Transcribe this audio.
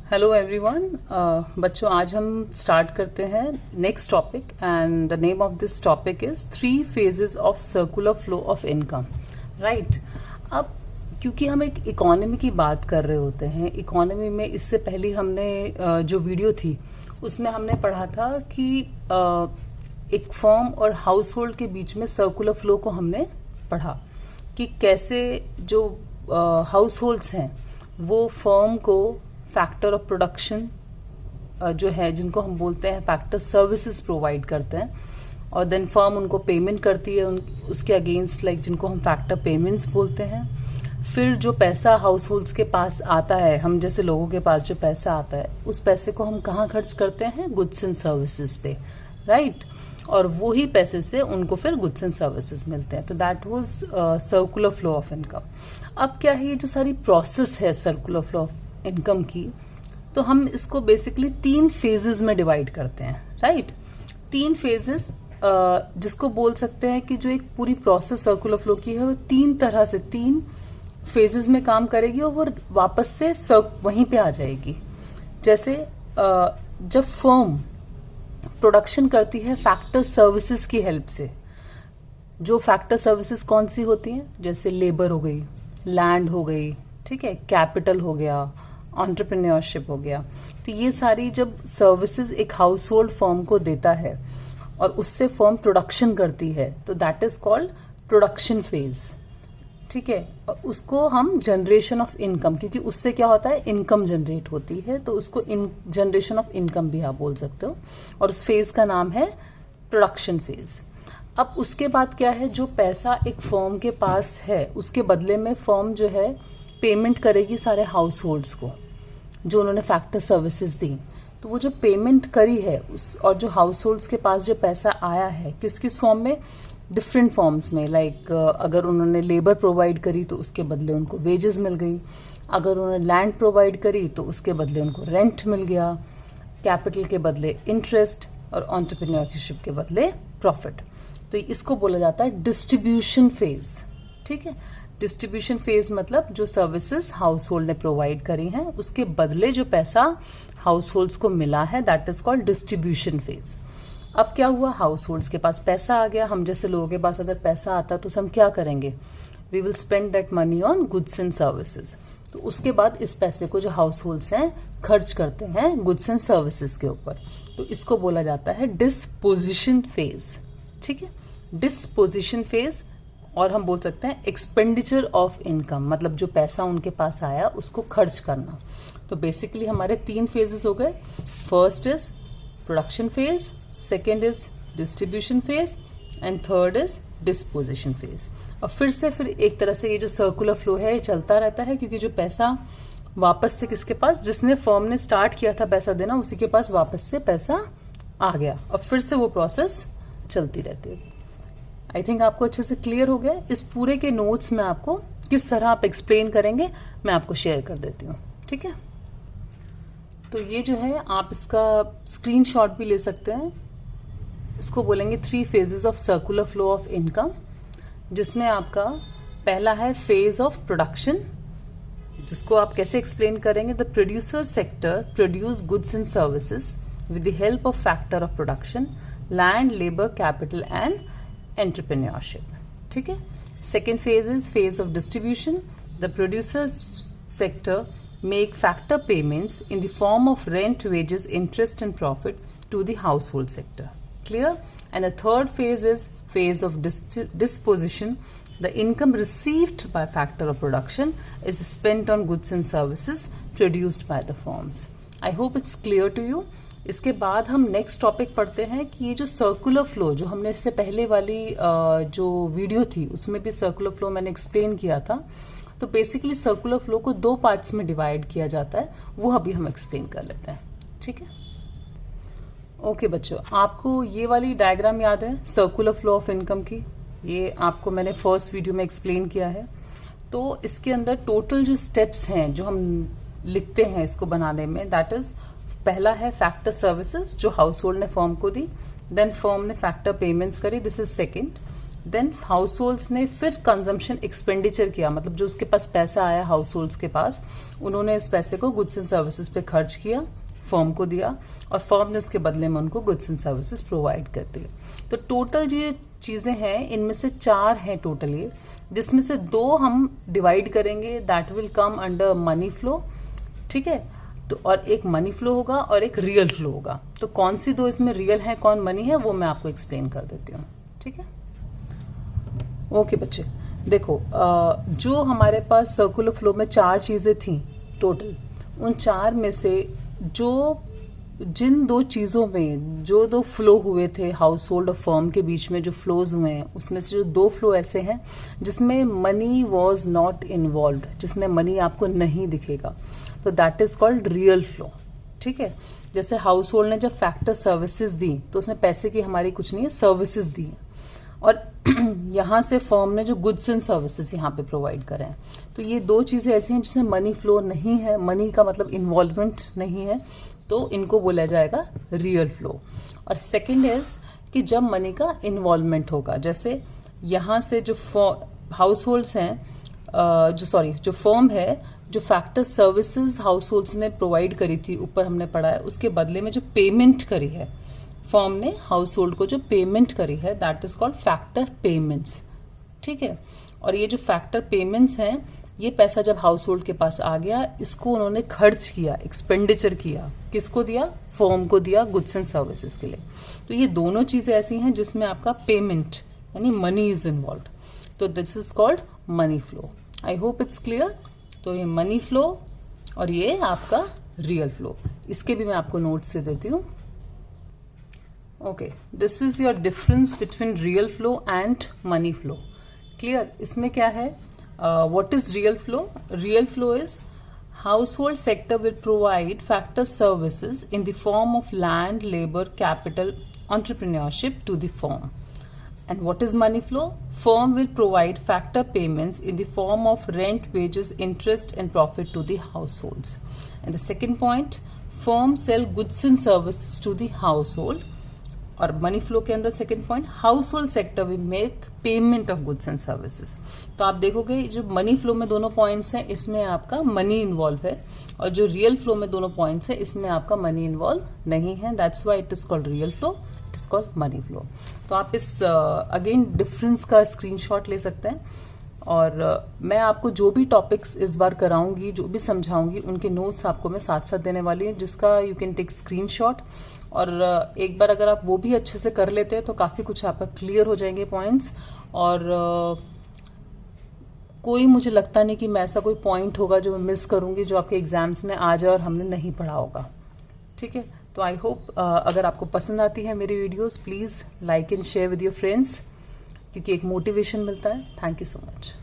Hello everyone. बच्चों, आज हम स्टार्ट करते हैं next topic and the name of this topic is 3 phases of circular flow of income. Right. अब क्योंकि हम एक इकोनॉमी की बात कर रहे होते हैं, इकोनॉमी में इससे पहले हमने जो वीडियो थी उसमें हमने पढ़ा था कि एक फर्म और हाउस होल्ड के बीच में सर्कुलर फ्लो को हमने पढ़ा कि कैसे जो हाउस होल्ड्स हैं वो फर्म को फैक्टर ऑफ प्रोडक्शन जो है, जिनको हम बोलते हैं फैक्टर सर्विसेज प्रोवाइड करते हैं, और देन फर्म उनको पेमेंट करती है उसके अगेंस्ट, लाइक जिनको हम फैक्टर पेमेंट्स बोलते हैं। फिर जो पैसा हाउस होल्ड्स के पास आता है, हम जैसे लोगों के पास जो पैसा आता है, उस पैसे को हम कहाँ खर्च करते हैं? गुड्स एंड सर्विसेज पे, राइट। और वो ही पैसे से उनको फिर गुड्स एंड सर्विसेज मिलते हैं। तो that was circular flow of income. अब क्या है, ये जो सारी प्रोसेस है सर्कुलर फ्लो ऑफ इनकम की, तो हम इसको बेसिकली 3 फेजेस में डिवाइड करते हैं, राइट। 3 फेजेस जिसको बोल सकते हैं कि जो एक पूरी प्रोसेस सर्कुलर फ्लो की है वो 3 तरह से 3 फेजेस में काम करेगी और वो वापस से वहीं पे आ जाएगी। जैसे जब फर्म प्रोडक्शन करती है फैक्टर सर्विसेज की हेल्प से, जो फैक्टर सर्विसेज कौन सी होती हैं? जैसे लेबर हो गई, लैंड हो गई, ठीक है, कैपिटल हो गया, एंटरप्रेन्योरशिप हो गया। तो ये सारी जब सर्विसेज एक हाउस होल्ड फर्म को देता है और उससे फर्म प्रोडक्शन करती है, तो that is called production phase, ठीक है। और उसको हम जनरेशन ऑफ इनकम, क्योंकि उससे क्या होता है, इनकम जनरेट होती है, तो उसको जनरेशन ऑफ इनकम भी आप बोल सकते हो, और उस फेज का नाम है प्रोडक्शन फेज। अब उसके बाद क्या है, जो पैसा एक फर्म के पास है उसके बदले में फर्म जो है पेमेंट करेगी सारे हाउस होल्ड्स को जो उन्होंने फैक्टर सर्विसेज दी। तो वो जो पेमेंट करी है उस, और जो हाउस होल्ड्स के पास जो पैसा आया है किस किस फॉर्म में, डिफरेंट फॉर्म्स में, लाइक अगर उन्होंने लेबर प्रोवाइड करी तो उसके बदले उनको वेजेस मिल गई, अगर उन्होंने लैंड प्रोवाइड करी तो उसके बदले उनको रेंट मिल गया, कैपिटल के बदले इंटरेस्ट, और एंटरप्रेन्योरशिप के बदले प्रॉफिट। तो इसको बोला जाता है डिस्ट्रीब्यूशन फेज, ठीक है। डिस्ट्रीब्यूशन फेज मतलब जो सर्विसेज हाउस होल्ड ने प्रोवाइड करी हैं उसके बदले जो पैसा हाउस होल्ड्स को मिला है, that is called distribution phase. अब क्या हुआ, हाउस होल्ड्स के पास पैसा आ गया। हम जैसे लोगों के पास अगर पैसा आता तो हम क्या करेंगे? We will spend that money on goods and services. तो उसके बाद इस पैसे को जो हाउस होल्ड्स हैं खर्च करते हैं गुड्स एंड सर्विसेज के ऊपर, तो इसको बोला जाता है डिस्पोजिशन फेज, ठीक है। डिस्पोजिशन फेज, और हम बोल सकते हैं एक्सपेंडिचर ऑफ इनकम, मतलब जो पैसा उनके पास आया उसको खर्च करना। तो बेसिकली हमारे 3 फेजेस हो गए। First is production phase, second is distribution phase, and third is disposition phase. और फिर एक तरह से ये जो सर्कुलर फ्लो है ये चलता रहता है, क्योंकि जो पैसा वापस से किसके पास, जिसने फर्म ने स्टार्ट किया था पैसा देना, उसी के पास वापस से पैसा आ गया, और फिर से वो प्रोसेस चलती रहती है। आई थिंक आपको अच्छे से क्लियर हो गया। इस पूरे के नोट्स में आपको किस तरह आप एक्सप्लेन करेंगे मैं आपको शेयर कर देती हूँ, ठीक है। तो ये जो है आप इसका स्क्रीनशॉट भी ले सकते हैं। इसको बोलेंगे 3 phases of circular flow of income, जिसमें आपका पहला है फेज ऑफ प्रोडक्शन, जिसको आप कैसे एक्सप्लेन करेंगे? The producer sector produce goods and services with the help of factor of production, land, labour, capital and entrepreneurship, ठीक है। Second phase is phase of distribution. The producer sector make factor payments in the form of rent, wages, interest and profit to the household sector. Clear? And the third phase is phase of disposition. The income received by factor of production is spent on goods and services produced by the firms. I hope it's clear to you. इसके बाद हम next topic पढ़ते हैं कि ये जो circular flow, जो हमने इससे पहले वाली जो वीडियो थी उसमें भी सर्कुलर फ्लो मैंने एक्सप्लेन किया था। तो बेसिकली सर्कुलर फ्लो को 2 पार्ट्स में डिवाइड किया जाता है, वो अभी हम एक्सप्लेन कर लेते हैं, ठीक है। ओके बच्चों, आपको ये वाली डायग्राम याद है सर्कुलर फ्लो ऑफ इनकम की? ये आपको मैंने फर्स्ट वीडियो में एक्सप्लेन किया है। तो इसके अंदर टोटल जो स्टेप्स हैं जो हम लिखते हैं इसको बनाने में, दैट इज पहला है फैक्टर सर्विसेज जो हाउस होल्ड ने फर्म को दी, देन फर्म ने फैक्टर पेमेंट्स करी, this is second. Then households ने फिर कंजम्पशन एक्सपेंडिचर किया, मतलब जो उसके पास पैसा आया हाउस होल्ड्स के पास, उन्होंने इस पैसे को गुड्स एंड सर्विसेज पे खर्च किया, फर्म को दिया, और फर्म ने उसके बदले में उनको गुड्स एंड सर्विसेज प्रोवाइड कर दिए। तो टोटल ये चीज़ें हैं, इनमें से 4 हैं टोटली, जिसमें से 2 हम डिवाइड करेंगे, that will come under money flow, ठीक है। तो और एक मनी फ्लो होगा और एक रियल फ्लो होगा। तो कौन सी 2 इसमें रियल है, कौन मनी है, वो मैं आपको एक्सप्लेन कर देती हूँ, ठीक है। ओके बच्चे, देखो जो हमारे पास सर्कुलर फ्लो में 4 चीज़ें थी टोटल, उन 4 में से जिन 2 चीज़ों में जो 2 फ्लो हुए थे हाउस होल्ड और फर्म के बीच में, जो फ्लोज हुए हैं, उसमें से जो 2 फ्लो ऐसे हैं जिसमें मनी वॉज नॉट इन्वॉल्व, जिसमें मनी आपको नहीं दिखेगा, तो that is called real flow, ठीक है। जैसे हाउस होल्ड ने जब फैक्टर सर्विसेज दी तो उसमें पैसे की हमारी कुछ नहीं है, सर्विसेज दी हैं, और यहाँ से फर्म ने जो गुड्स एंड सर्विसेज यहाँ पे प्रोवाइड करें हैं। तो ये 2 चीज़ें ऐसी हैं जिसमें मनी फ्लो नहीं है, मनी का मतलब इन्वॉल्वमेंट नहीं है, तो इनको बोला जाएगा रियल फ्लो। और सेकंड इज कि जब मनी का इन्वॉल्वमेंट होगा, जैसे यहाँ से जो हाउस होल्ड्स हैं, जो फर्म है, जो फैक्टर सर्विसेज हाउस होल्ड्स ने प्रोवाइड करी थी, ऊपर हमने पढ़ा है, उसके बदले में जो पेमेंट करी है फर्म ने हाउस होल्ड को, जो पेमेंट करी है, that is called factor payments, ठीक है। और ये जो फैक्टर पेमेंट्स हैं, ये पैसा जब हाउस होल्ड के पास आ गया, इसको उन्होंने खर्च किया, एक्सपेंडिचर किया, किसको दिया, फर्म को दिया, गुड्स एंड सर्विसेज के लिए। तो ये दोनों चीज़ें ऐसी हैं जिसमें आपका पेमेंट यानी मनी इज इन्वॉल्व, तो this is called money flow. I hope it's clear. तो ये मनी फ्लो और ये आपका रियल फ्लो, इसके भी मैं आपको नोट्स से देती हूँ। Okay, this is your difference between real flow and money flow. Clear? इसमें क्या है, what is real flow? Real flow is household sector will provide factor services in the form of land, labor, capital, entrepreneurship to the firm. And what is money flow? Firm will provide factor payments in the form of rent, wages, interest and profit to the households. And the second point, firm sell goods and services to the household. और money flow के अंदर second point, house hold sector will make payment of goods and services. तो आप देखोगे जो money flow में दोनों points हैं, इसमें आपका मनी इन्वॉल्व है, और जो रियल फ्लो में दोनों पॉइंट्स हैं, इसमें आपका मनी इन्वॉल्व नहीं है। That's why it is called real flow, it is called money flow. तो आप इस अगेन डिफरेंस का स्क्रीनशॉट ले सकते हैं, और मैं आपको जो भी टॉपिक्स इस बार कराऊंगी, जो भी समझाऊंगी, उनके नोट्स आपको मैं साथ साथ देने वाली हूँ, जिसका यू कैन टेक स्क्रीनशॉट। और एक बार अगर आप वो भी अच्छे से कर लेते हैं तो काफ़ी कुछ आपका क्लियर हो जाएंगे पॉइंट्स। और कोई मुझे लगता नहीं कि मैं ऐसा कोई पॉइंट होगा जो मैं मिस करूँगी जो आपके एग्जाम्स में आ जाए और हमने नहीं पढ़ा होगा, ठीक है। तो आई होप अगर आपको पसंद आती है मेरी videos, please like and share with your friends, क्योंकि एक मोटिवेशन मिलता है। Thank you so much.